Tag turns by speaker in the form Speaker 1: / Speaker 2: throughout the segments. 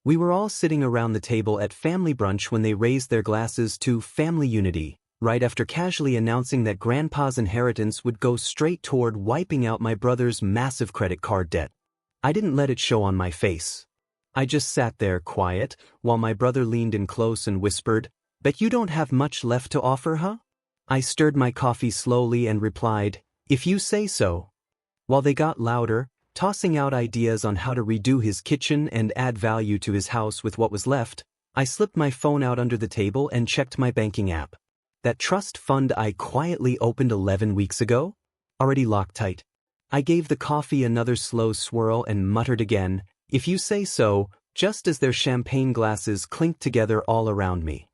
Speaker 1: We were all sitting around the table at family brunch when they raised their glasses to family unity, right after casually announcing that Grandpa's inheritance would go straight toward wiping out my brother's massive credit card debt. I didn't let it show on my face. I just sat there quiet, while my brother leaned in close and whispered, "Bet you don't have much left to offer, huh?" I stirred my coffee slowly and replied, "If you say so." While they got louder, tossing out ideas on how to redo his kitchen and add value to his house with what was left, I slipped my phone out under the table and checked my banking app. That trust fund I quietly opened 11 weeks ago? Already locked tight. I gave the coffee another slow swirl and muttered again, "If you say so," just as their champagne glasses clinked together all around me.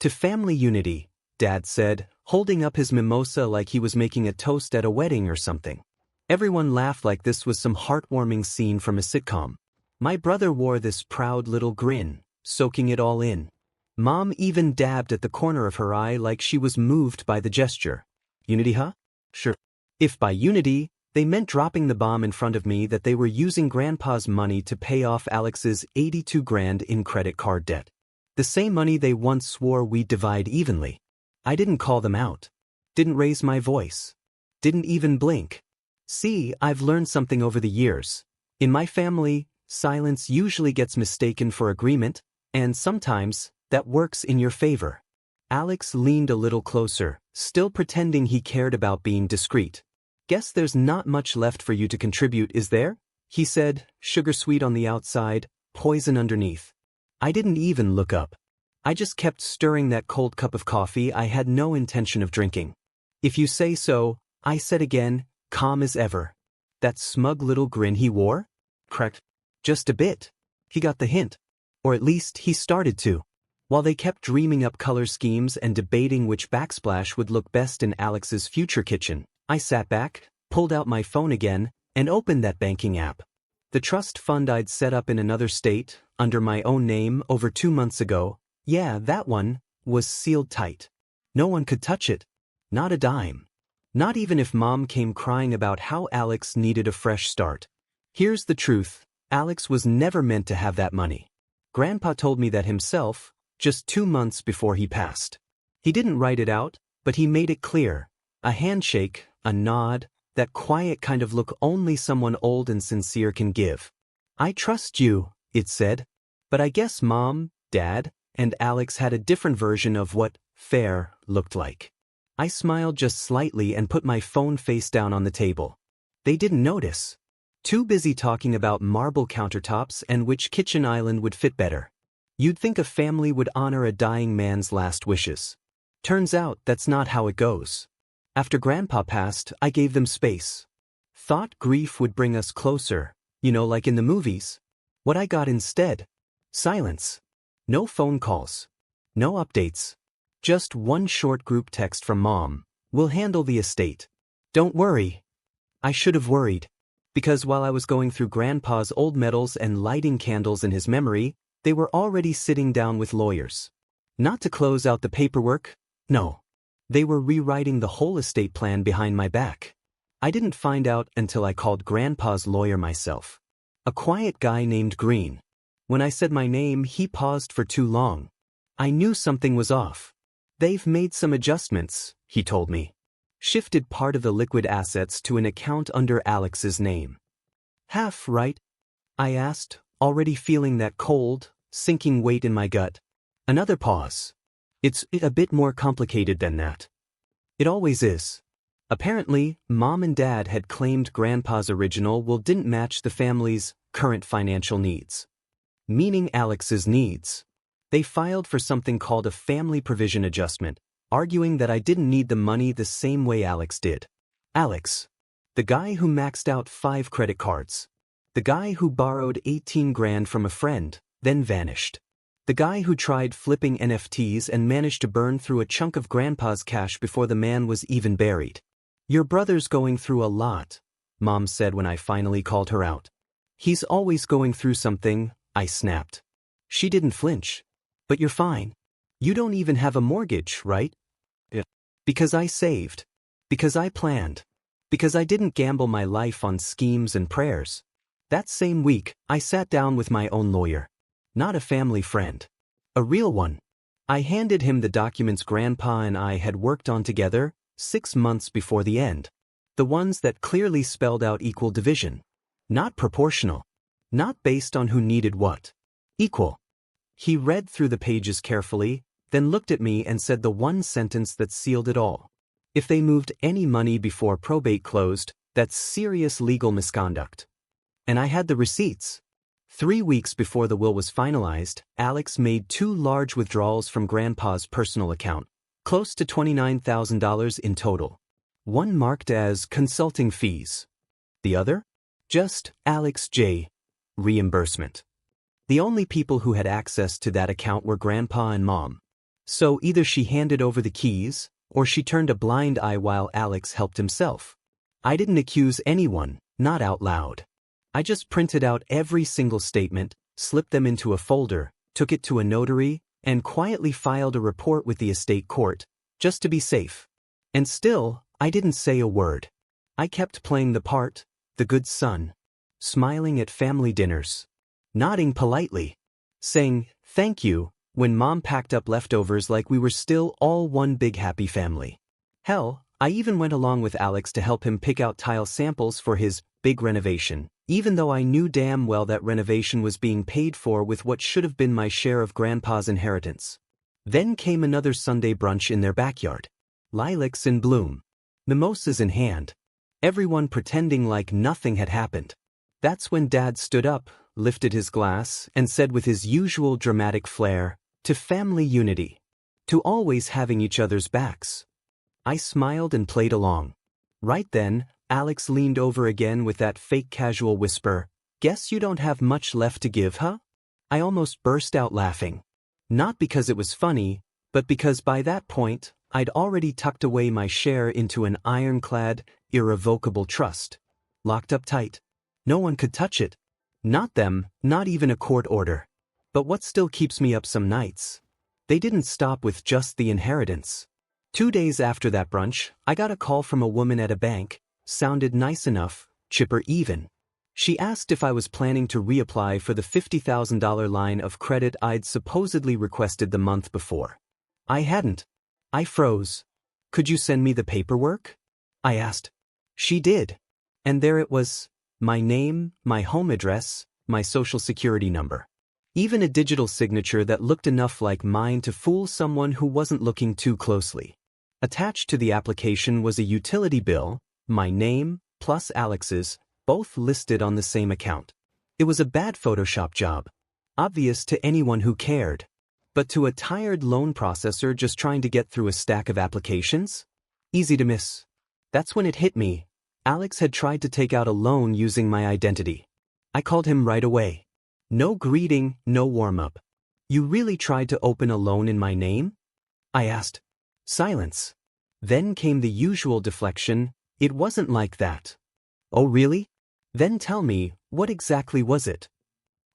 Speaker 1: "To family unity," Dad said, holding up his mimosa like he was making a toast at a wedding or something. Everyone laughed like this was some heartwarming scene from a sitcom. My brother wore this proud little grin, soaking it all in. Mom even dabbed at the corner of her eye like she was moved by the gesture. Unity, huh? Sure. If by unity, they meant dropping the bomb in front of me that they were using Grandpa's money to pay off Alex's 82 grand in credit card debt. The same money they once swore we'd divide evenly. I didn't call them out. Didn't raise my voice. Didn't even blink. See, I've learned something over the years. In my family, silence usually gets mistaken for agreement, and sometimes, that works in your favor. Alex leaned a little closer, still pretending he cared about being discreet. "Guess there's not much left for you to contribute, is there?" he said, sugar sweet on the outside, poison underneath. I didn't even look up. I just kept stirring that cold cup of coffee I had no intention of drinking. "If you say so," I said again, calm as ever. That smug little grin he wore? Cracked. Just a bit. He got the hint. Or at least he started to. While they kept dreaming up color schemes and debating which backsplash would look best in Alex's future kitchen, I sat back, pulled out my phone again, and opened that banking app. The trust fund I'd set up in another state, under my own name, over 2 months ago, yeah, that one, was sealed tight. No one could touch it. Not a dime. Not even if Mom came crying about how Alex needed a fresh start. Here's the truth, Alex was never meant to have that money. Grandpa told me that himself, just 2 months before he passed. He didn't write it out, but he made it clear. A handshake, a nod, that quiet kind of look only someone old and sincere can give. "I trust you," it said. But I guess Mom, Dad, and Alex had a different version of what fair looked like. I smiled just slightly and put my phone face down on the table. They didn't notice. Too busy talking about marble countertops and which kitchen island would fit better. You'd think a family would honor a dying man's last wishes. Turns out that's not how it goes. After Grandpa passed, I gave them space. Thought grief would bring us closer, like in the movies. What I got instead? Silence. No phone calls. No updates. Just one short group text from Mom. "We'll handle the estate. Don't worry." I should have worried. Because while I was going through Grandpa's old medals and lighting candles in his memory, they were already sitting down with lawyers. Not to close out the paperwork, no. They were rewriting the whole estate plan behind my back. I didn't find out until I called Grandpa's lawyer myself. A quiet guy named Green. When I said my name, he paused for too long. I knew something was off. "They've made some adjustments," he told me. Shifted part of the liquid assets to an account under Alex's name. "Half, right?" I asked, already feeling that cold, sinking weight in my gut. Another pause. "It's a bit more complicated than that." It always is. Apparently, Mom and Dad had claimed Grandpa's original will didn't match the family's current financial needs. Meaning Alex's needs. They filed for something called a family provision adjustment, arguing that I didn't need the money the same way Alex did. Alex. The guy who maxed out 5 credit cards. The guy who borrowed 18 grand from a friend, then vanished. The guy who tried flipping NFTs and managed to burn through a chunk of Grandpa's cash before the man was even buried. "Your brother's going through a lot," Mom said when I finally called her out. "He's always going through something," I snapped. She didn't flinch. "But you're fine. You don't even have a mortgage, right?" "Yeah." "Because I saved. Because I planned. Because I didn't gamble my life on schemes and prayers." That same week, I sat down with my own lawyer. Not a family friend. A real one. I handed him the documents Grandpa and I had worked on together 6 months before the end. The ones that clearly spelled out equal division. Not proportional. Not based on who needed what. Equal. He read through the pages carefully, then looked at me and said the one sentence that sealed it all. If they moved any money before probate closed, that's serious legal misconduct. And I had the receipts. 3 weeks before the will was finalized, Alex made 2 large withdrawals from Grandpa's personal account, close to $29,000 in total. One marked as consulting fees. The other? Just Alex J. reimbursement. The only people who had access to that account were Grandpa and Mom. So either she handed over the keys, or she turned a blind eye while Alex helped himself. I didn't accuse anyone, not out loud. I just printed out every single statement, slipped them into a folder, took it to a notary, and quietly filed a report with the estate court, just to be safe. And still, I didn't say a word. I kept playing the part, the good son, smiling at family dinners, nodding politely, saying, "Thank you," when Mom packed up leftovers like we were still all one big happy family. Hell, I even went along with Alex to help him pick out tile samples for his big renovation, even though I knew damn well that renovation was being paid for with what should have been my share of Grandpa's inheritance. Then came another Sunday brunch in their backyard. Lilacs in bloom. Mimosas in hand. Everyone pretending like nothing had happened. That's when Dad stood up, lifted his glass, and said with his usual dramatic flair, "To family unity. To always having each other's backs." I smiled and played along. Right then, Alex leaned over again with that fake casual whisper, "Guess you don't have much left to give, huh?" I almost burst out laughing. Not because it was funny, but because by that point, I'd already tucked away my share into an ironclad, irrevocable trust. Locked up tight. No one could touch it. Not them, not even a court order. But what still keeps me up some nights? They didn't stop with just the inheritance. 2 days after that brunch, I got a call from a woman at a bank. Sounded nice enough, chipper even. She asked if I was planning to reapply for the $50,000 line of credit I'd supposedly requested the month before. I hadn't. I froze. "Could you send me the paperwork?" I asked. She did. And there it was. My name, my home address, my social security number. Even a digital signature that looked enough like mine to fool someone who wasn't looking too closely. Attached to the application was a utility bill, my name, plus Alex's, both listed on the same account. It was a bad Photoshop job. Obvious to anyone who cared. But to a tired loan processor just trying to get through a stack of applications? Easy to miss. That's when it hit me. Alex had tried to take out a loan using my identity. I called him right away. No greeting, no warm-up. "You really tried to open a loan in my name?" I asked. Silence. Then came the usual deflection, "It wasn't like that." "Oh really? Then tell me, what exactly was it?"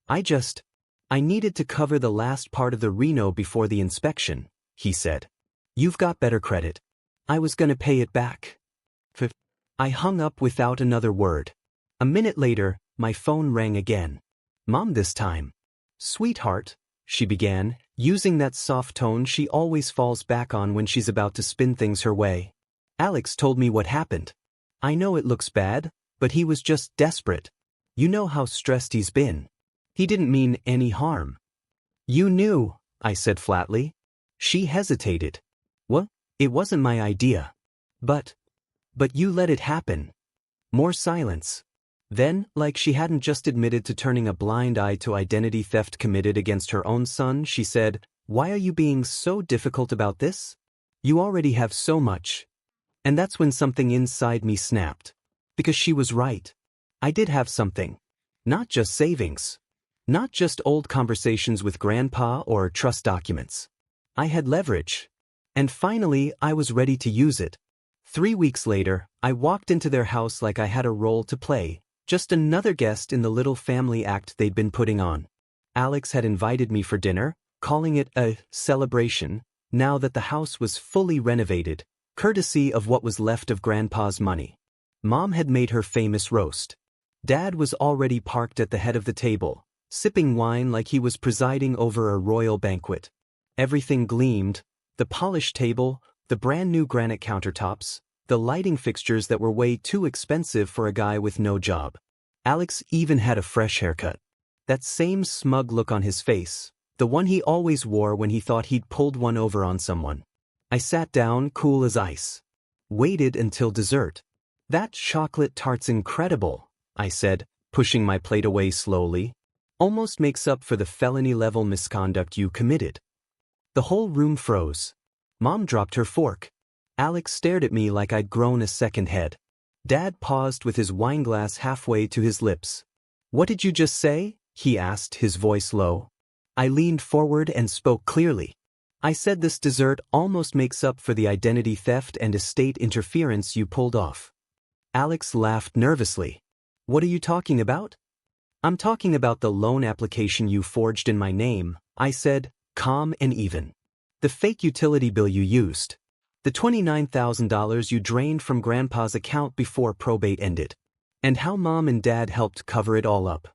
Speaker 1: I needed to cover the last part of the reno before the inspection," he said. "You've got better credit." I was gonna pay it back. I hung up without another word. A minute later, my phone rang again. Mom this time. "Sweetheart," she began, using that soft tone she always falls back on when she's about to spin things her way. "Alex told me what happened. I know it looks bad, but he was just desperate. You know how stressed he's been. He didn't mean any harm." "You knew," I said flatly. She hesitated. "What? It wasn't my idea." But you let it happen." More silence. Then, like she hadn't just admitted to turning a blind eye to identity theft committed against her own son, she said, "Why are you being so difficult about this? You already have so much." And that's when something inside me snapped. Because she was right. I did have something. Not just savings. Not just old conversations with Grandpa or trust documents. I had leverage. And finally, I was ready to use it. 3 weeks later, I walked into their house like I had a role to play, just another guest in the little family act they'd been putting on. Alex had invited me for dinner, calling it a celebration, now that the house was fully renovated, courtesy of what was left of Grandpa's money. Mom had made her famous roast. Dad was already parked at the head of the table, sipping wine like he was presiding over a royal banquet. Everything gleamed: the polished table, the brand-new granite countertops, the lighting fixtures that were way too expensive for a guy with no job. Alex even had a fresh haircut. That same smug look on his face, the one he always wore when he thought he'd pulled one over on someone. I sat down, cool as ice. Waited until dessert. "That chocolate tart's incredible," I said, pushing my plate away slowly. "Almost makes up for the felony-level misconduct you committed." The whole room froze. Mom dropped her fork. Alex stared at me like I'd grown a second head. Dad paused with his wineglass halfway to his lips. "What did you just say?" he asked, his voice low. I leaned forward and spoke clearly. "I said this dessert almost makes up for the identity theft and estate interference you pulled off." Alex laughed nervously. "What are you talking about?" "I'm talking about the loan application you forged in my name," I said, calm and even. "The fake utility bill you used. The $29,000 you drained from Grandpa's account before probate ended. And how Mom and Dad helped cover it all up."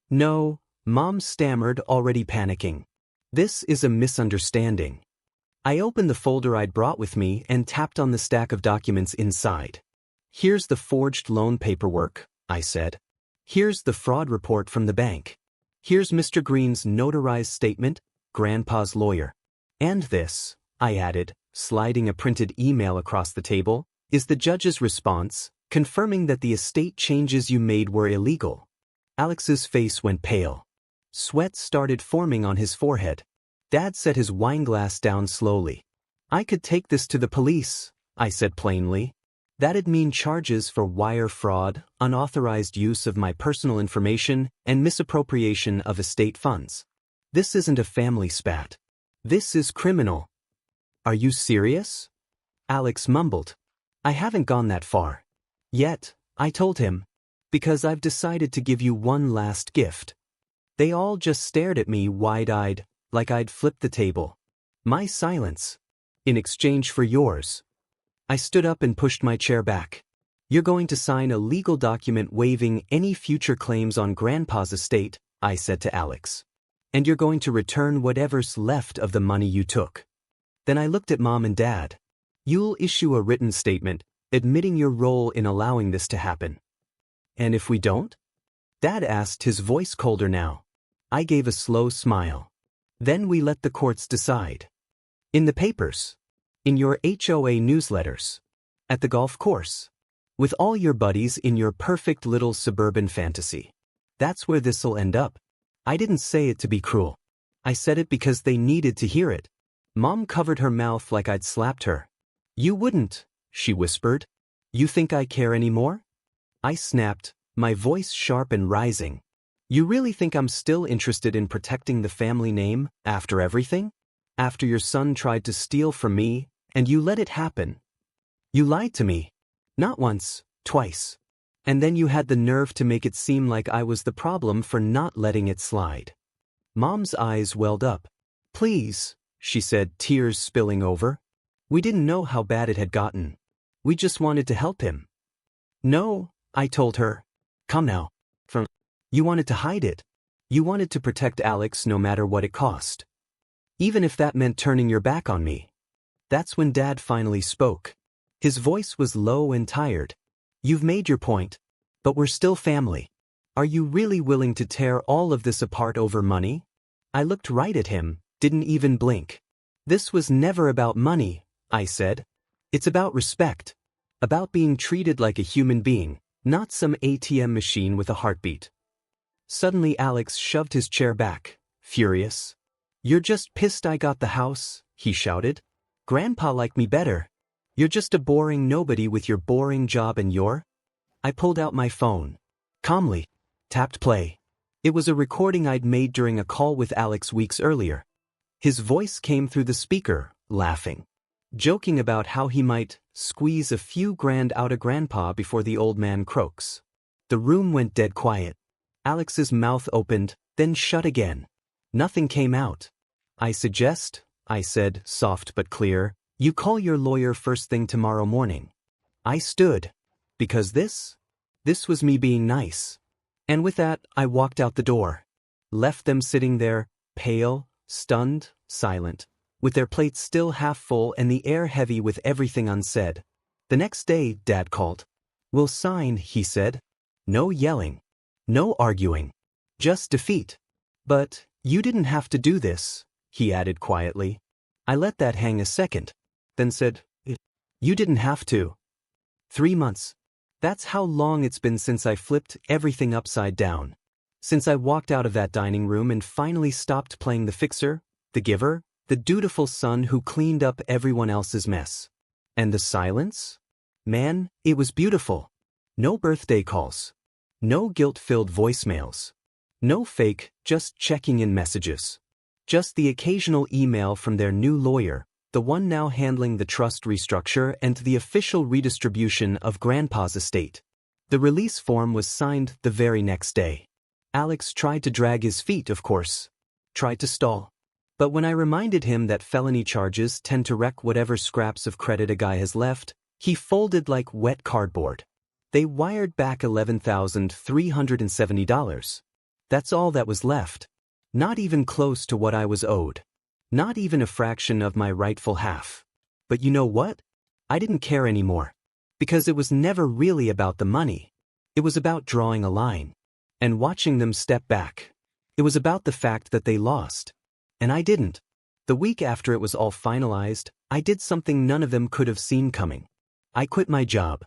Speaker 1: "No," Mom stammered, already panicking. "This is a misunderstanding." I opened the folder I'd brought with me and tapped on the stack of documents inside. "Here's the forged loan paperwork," I said. "Here's the fraud report from the bank. Here's Mr. Green's notarized statement, Grandpa's lawyer. And this," I added, sliding a printed email across the table, "is the judge's response, confirming that the estate changes you made were illegal." Alex's face went pale. Sweat started forming on his forehead. Dad set his wineglass down slowly. "I could take this to the police," I said plainly. "That'd mean charges for wire fraud, unauthorized use of my personal information, and misappropriation of estate funds. This isn't a family spat. This is criminal." "Are you serious?" Alex mumbled. "I haven't gone that far yet," I told him, "because I've decided to give you one last gift." They all just stared at me wide-eyed, like I'd flipped the table. "My silence. In exchange for yours." I stood up and pushed my chair back. "You're going to sign a legal document waiving any future claims on Grandpa's estate," I said to Alex. "And you're going to return whatever's left of the money you took." Then I looked at Mom and Dad. "You'll issue a written statement, admitting your role in allowing this to happen." "And if we don't?" Dad asked, his voice colder now. I gave a slow smile. "Then we let the courts decide. In the papers. In your HOA newsletters. At the golf course. With all your buddies in your perfect little suburban fantasy. That's where this'll end up." I didn't say it to be cruel. I said it because they needed to hear it. Mom covered her mouth like I'd slapped her. "You wouldn't," she whispered. "You think I care anymore?" I snapped, my voice sharp and rising. "You really think I'm still interested in protecting the family name, after everything? After your son tried to steal from me, and you let it happen? You lied to me. Not once, twice. And then you had the nerve to make it seem like I was the problem for not letting it slide." Mom's eyes welled up. "Please," she said, tears spilling over. "We didn't know how bad it had gotten. We just wanted to help him." "No," I told her. "Come now. You wanted to hide it. You wanted to protect Alex no matter what it cost. Even if that meant turning your back on me." That's when Dad finally spoke. His voice was low and tired. "You've made your point. But we're still family. Are you really willing to tear all of this apart over money?" I looked right at him, didn't even blink. "This was never about money," I said. "It's about respect. About being treated like a human being, not some ATM machine with a heartbeat." Suddenly Alex shoved his chair back, furious. "You're just pissed I got the house," he shouted. "Grandpa liked me better. You're just a boring nobody with your boring job and your—" I pulled out my phone. Calmly. Tapped play. It was a recording I'd made during a call with Alex weeks earlier. His voice came through the speaker, laughing. Joking about how he might squeeze a few grand out of Grandpa before the old man croaks. The room went dead quiet. Alex's mouth opened, then shut again. Nothing came out. I said, soft but clear, "You call your lawyer first thing tomorrow morning." I stood. Because this was me being nice. And with that, I walked out the door. left them sitting there, pale, stunned, silent, with their plates still half full and the air heavy with everything unsaid. The next day, Dad called. "We'll sign," he said. "No yelling. No arguing. Just defeat. But you didn't have to do this," he added quietly. I let that hang a second, then said, "You didn't have to." 3 months. That's how long it's been since I flipped everything upside down. Since I walked out of that dining room and finally stopped playing the fixer, the giver, the dutiful son who cleaned up everyone else's mess. And the silence? Man, it was beautiful. No birthday calls. No guilt-filled voicemails. No fake, just checking-in messages. Just the occasional email from their new lawyer, the one now handling the trust restructure and the official redistribution of Grandpa's estate. The release form was signed the very next day. Alex tried to drag his feet, of course. Tried to stall. But when I reminded him that felony charges tend to wreck whatever scraps of credit a guy has left, he folded like wet cardboard. They wired back $11,370. That's all that was left. Not even close to what I was owed. Not even a fraction of my rightful half. But you know what? I didn't care anymore. Because it was never really about the money. It was about drawing a line. And watching them step back. It was about the fact that they lost. And I didn't. The week after it was all finalized, I did something none of them could have seen coming. I quit my job.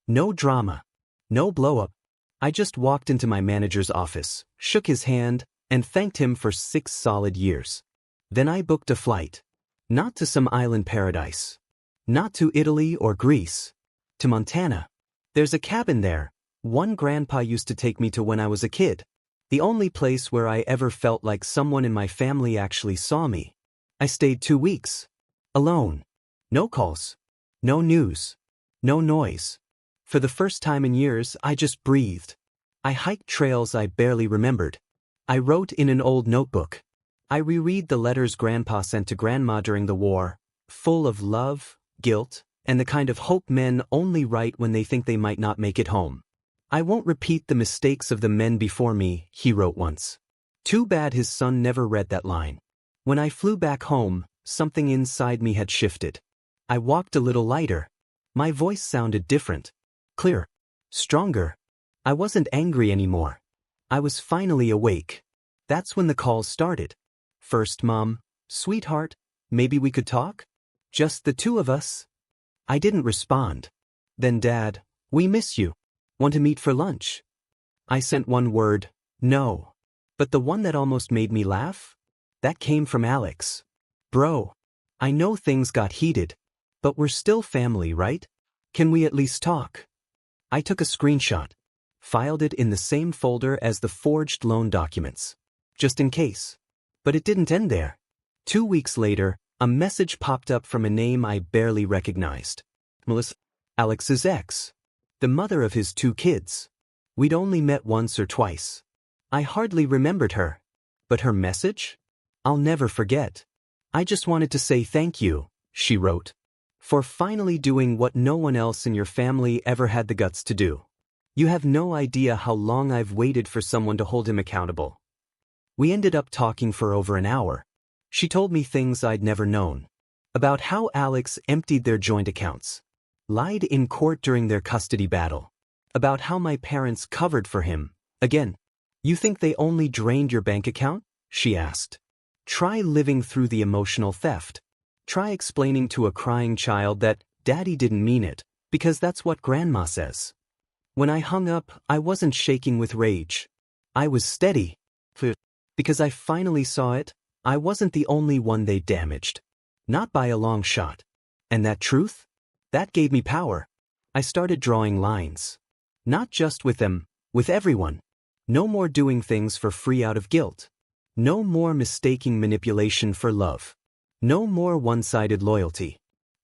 Speaker 1: No drama. No blow-up. I just walked into my manager's office, shook his hand, and thanked him for 6 solid years. Then I booked a flight. Not to some island paradise. Not to Italy or Greece. To Montana. There's a cabin there, one Grandpa used to take me to when I was a kid. The only place where I ever felt like someone in my family actually saw me. I stayed 2 weeks. Alone. No calls. No news. No noise. For the first time in years, I just breathed. I hiked trails I barely remembered. I wrote in an old notebook. I reread the letters Grandpa sent to Grandma during the war, full of love, guilt, and the kind of hope men only write when they think they might not make it home. "I won't repeat the mistakes of the men before me," he wrote once. Too bad his son never read that line. When I flew back home, something inside me had shifted. I walked a little lighter. My voice sounded different. Clearer. Stronger. I wasn't angry anymore. I was finally awake. That's when the calls started. First, "Mom, sweetheart, maybe we could talk? Just the 2 of us?" I didn't respond. Then "Dad, we miss you. Want to meet for lunch?" I sent one word, "No." But the one that almost made me laugh? That came from Alex. "Bro, I know things got heated, but we're still family, right? Can we at least talk?" I took a screenshot. Filed it in the same folder as the forged loan documents. Just in case. But it didn't end there. 2 weeks later, a message popped up from a name I barely recognized. Melissa, Alex's ex. The mother of his 2 kids. We'd only met once or twice. I hardly remembered her. But her message? I'll never forget. "I just wanted to say thank you," she wrote, "for finally doing what no one else in your family ever had the guts to do. You have no idea how long I've waited for someone to hold him accountable." We ended up talking for over an hour. She told me things I'd never known. About how Alex emptied their joint accounts. Lied in court during their custody battle. About how my parents covered for him. Again, "You think they only drained your bank account?" she asked. Try living through the emotional theft. Try explaining to a crying child that Daddy didn't mean it, because that's what Grandma says. When I hung up, I wasn't shaking with rage. I was steady. Because I finally saw it, I wasn't the only one they damaged. Not by a long shot. And that truth? That gave me power. I started drawing lines. Not just with them, with everyone. No more doing things for free out of guilt. No more mistaking manipulation for love. No more one-sided loyalty.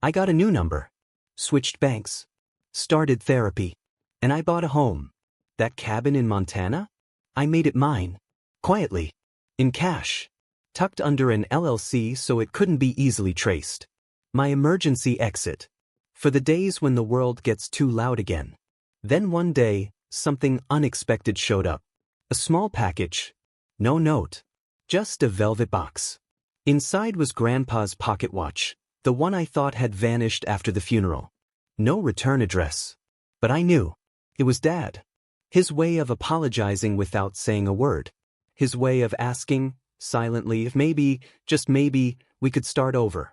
Speaker 1: I got a new number. Switched banks. Started therapy. And I bought a home. That cabin in Montana? I made it mine. Quietly. In cash. Tucked under an LLC so it couldn't be easily traced. My emergency exit. For the days when the world gets too loud again. Then one day, something unexpected showed up. A small package. No note. Just a velvet box. Inside was Grandpa's pocket watch, the one I thought had vanished after the funeral. No return address. But I knew. It was Dad. His way of apologizing without saying a word. His way of asking, silently, if maybe, just maybe, we could start over.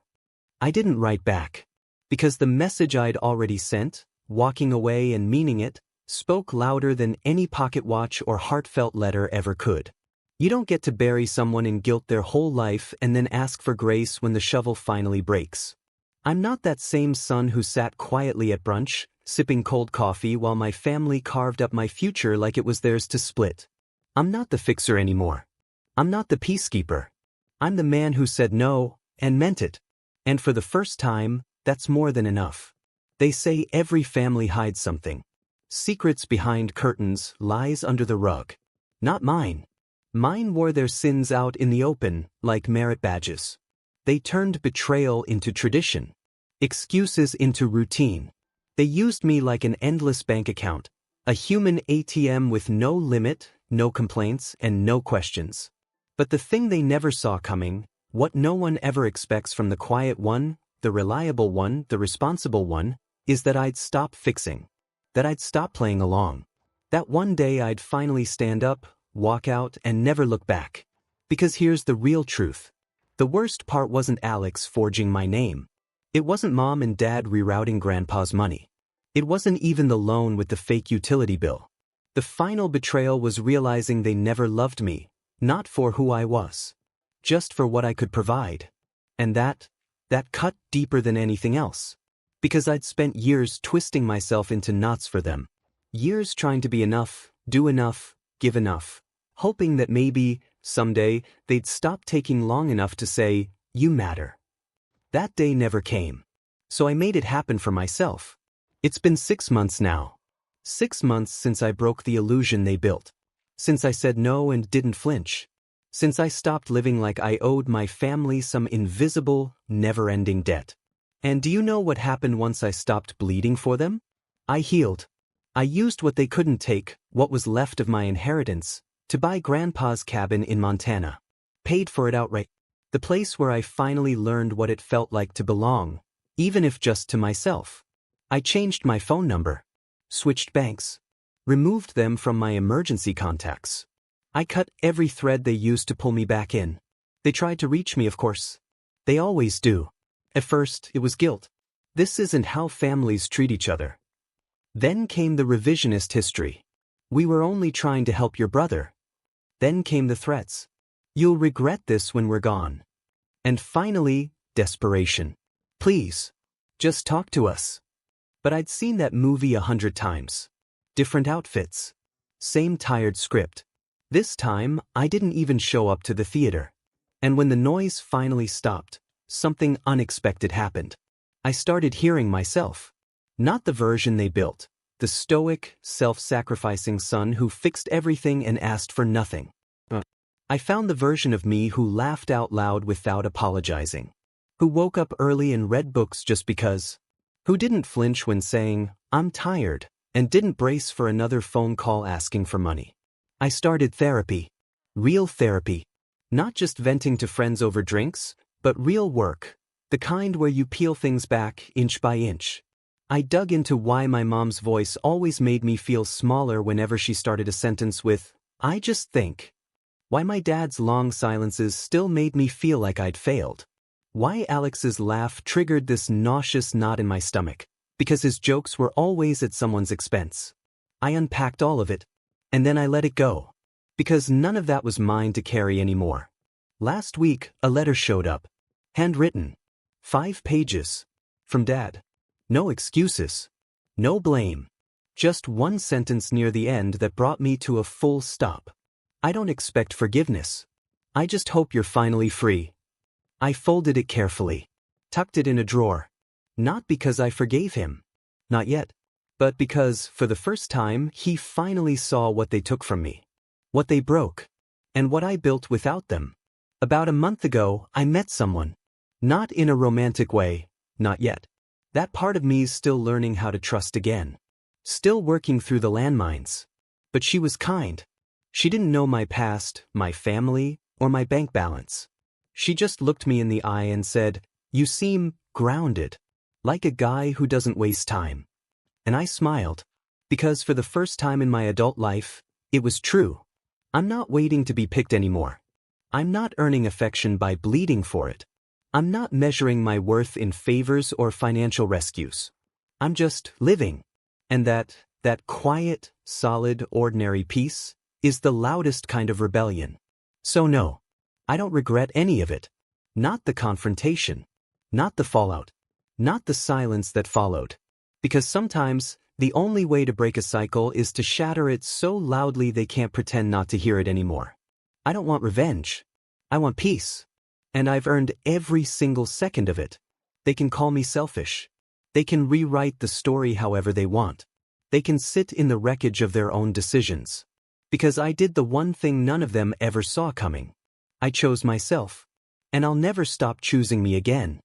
Speaker 1: I didn't write back. Because the message I'd already sent, walking away and meaning it, spoke louder than any pocket watch or heartfelt letter ever could. You don't get to bury someone in guilt their whole life and then ask for grace when the shovel finally breaks. I'm not that same son who sat quietly at brunch, sipping cold coffee while my family carved up my future like it was theirs to split. I'm not the fixer anymore. I'm not the peacekeeper. I'm the man who said no, and meant it. And for the first time, that's more than enough. They say every family hides something. Secrets behind curtains, lies under the rug. Not mine. Mine wore their sins out in the open, like merit badges. They turned betrayal into tradition. Excuses into routine. They used me like an endless bank account, a human ATM with no limit, no complaints, and no questions. But the thing they never saw coming, what no one ever expects from the quiet one, the reliable one, the responsible one, is that I'd stop fixing. That I'd stop playing along. That one day I'd finally stand up, walk out, and never look back. Because here's the real truth. The worst part wasn't Alex forging my name. It wasn't Mom and Dad rerouting Grandpa's money. It wasn't even the loan with the fake utility bill. The final betrayal was realizing they never loved me, not for who I was. Just for what I could provide. And that cut deeper than anything else. Because I'd spent years twisting myself into knots for them. Years trying to be enough, do enough, give enough. Hoping that maybe, someday, they'd stop taking long enough to say, "You matter." That day never came. So I made it happen for myself. It's been 6 months now. 6 months since I broke the illusion they built. Since I said no and didn't flinch. Since I stopped living like I owed my family some invisible, never-ending debt. And do you know what happened once I stopped bleeding for them? I healed. I used what they couldn't take, what was left of my inheritance, to buy Grandpa's cabin in Montana. Paid for it outright. The place where I finally learned what it felt like to belong, even if just to myself. I changed my phone number. Switched banks. Removed them from my emergency contacts. I cut every thread they used to pull me back in. They tried to reach me, of course. They always do. At first, it was guilt. This isn't how families treat each other. Then came the revisionist history. We were only trying to help your brother. Then came the threats. You'll regret this when we're gone. And finally, desperation. Please, just talk to us. But I'd seen that movie 100 times. Different outfits. Same tired script. This time, I didn't even show up to the theater. And when the noise finally stopped, something unexpected happened. I started hearing myself. Not the version they built. The stoic, self-sacrificing son who fixed everything and asked for nothing. I found the version of me who laughed out loud without apologizing. Who woke up early and read books just because. Who didn't flinch when saying, "I'm tired," and didn't brace for another phone call asking for money. I started therapy. Real therapy. Not just venting to friends over drinks, but real work. The kind where you peel things back inch by inch. I dug into why my mom's voice always made me feel smaller whenever she started a sentence with, "I just think." Why my dad's long silences still made me feel like I'd failed. Why Alex's laugh triggered this nauseous knot in my stomach. Because his jokes were always at someone's expense. I unpacked all of it. And then I let it go. Because none of that was mine to carry anymore. Last week, a letter showed up. Handwritten. 5 pages. From Dad. No excuses. No blame. Just one sentence near the end that brought me to a full stop. I don't expect forgiveness. I just hope you're finally free. I folded it carefully. Tucked it in a drawer. Not because I forgave him. Not yet. But because, for the first time, he finally saw what they took from me. What they broke. And what I built without them. About a month ago, I met someone. Not in a romantic way. Not yet. That part of me's still learning how to trust again. Still working through the landmines. But she was kind. She didn't know my past, my family, or my bank balance. She just looked me in the eye and said, "You seem grounded, like a guy who doesn't waste time." And I smiled, because for the first time in my adult life, it was true. I'm not waiting to be picked anymore. I'm not earning affection by bleeding for it. I'm not measuring my worth in favors or financial rescues. I'm just living. And that quiet, solid, ordinary peace is the loudest kind of rebellion. So no, I don't regret any of it. Not the confrontation. Not the fallout. Not the silence that followed. Because sometimes, the only way to break a cycle is to shatter it so loudly they can't pretend not to hear it anymore. I don't want revenge. I want peace. And I've earned every single second of it. They can call me selfish. They can rewrite the story however they want. They can sit in the wreckage of their own decisions. Because I did the one thing none of them ever saw coming. I chose myself. And I'll never stop choosing me again.